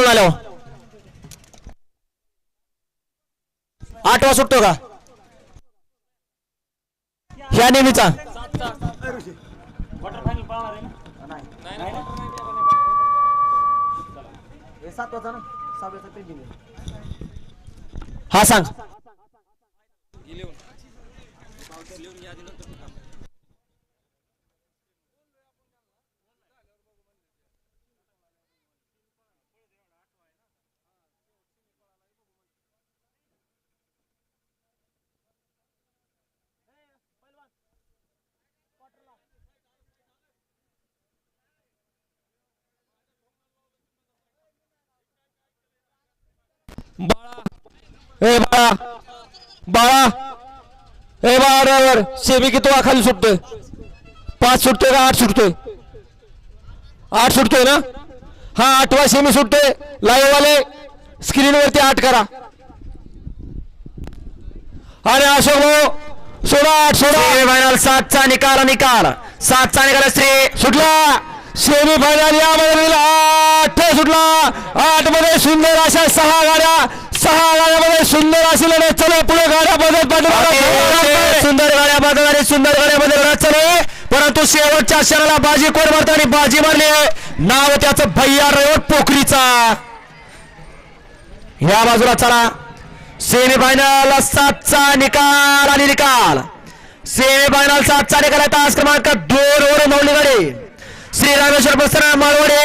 पळून आलो 8वा सुटतो का ह्या नेहमीचा हा सांग ए बाळा बाळा ए बाळा ड्रायव्हर सेमी किती खाली सुटतोय 5 सुटतोय का 8 सुटतोय 8 सुटतोय ना हा 8वा सेमी सुटतोय लाईव्ह वाले स्क्रीन वरती 8 करा आणि अशोक भाऊ सोडा फायनल 7चा निकाल 7चा निकाल श्री सुटला सेमी फायनल यामध्ये 8 सुटला 8 मध्ये सुंदर अशा 6 गाड्यामध्ये सुंदर अशी लढत चलो पुढे गाड्या बदल सुंदर गाड्या बदल सुंदर गाड्यामध्ये लढत चलो परंतु शेवटच्या क्षणाला बाजी कोण मारतो आणि बाजी मारली नाव त्याचं भैया रयोट पोखरीचा ह्या बाजूला चला सेमी फायनल 7चा निकाल सेमी फायनल 7चा निकाल आहे तास क्रमांक 2 वर नवली गाडी श्री रामेश्वर बसना माळवडे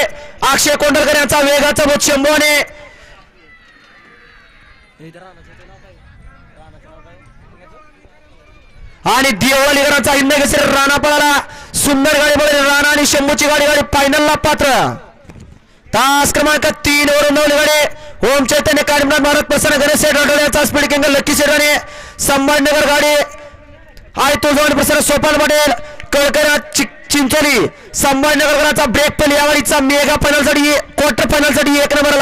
अक्षय कोंडलकर यांचा वेगाचा बोध शंभूने आणि देवळीकरांचा हिंद केसरी राणा पळाला सुंदर गाडी पळाली राणा आणि शंभूची गाडी फायनलला पात्र तास क्रमांक 3 वरून नवली गाडी ओम चैतन्य कार्यक्रमात भारत प्रसन्न गणेश यांचा स्पीड किंग लक्की शेराने संभाजीनगर गाडी आहे तो जवळ प्रसन्न सोपान पटेल कळकरा चिंचोली संभाजीनगरचा ब्रेक पण यावारीचा मेगा फायनल साठी क्वार्टर फायनल साठी 1 नंबर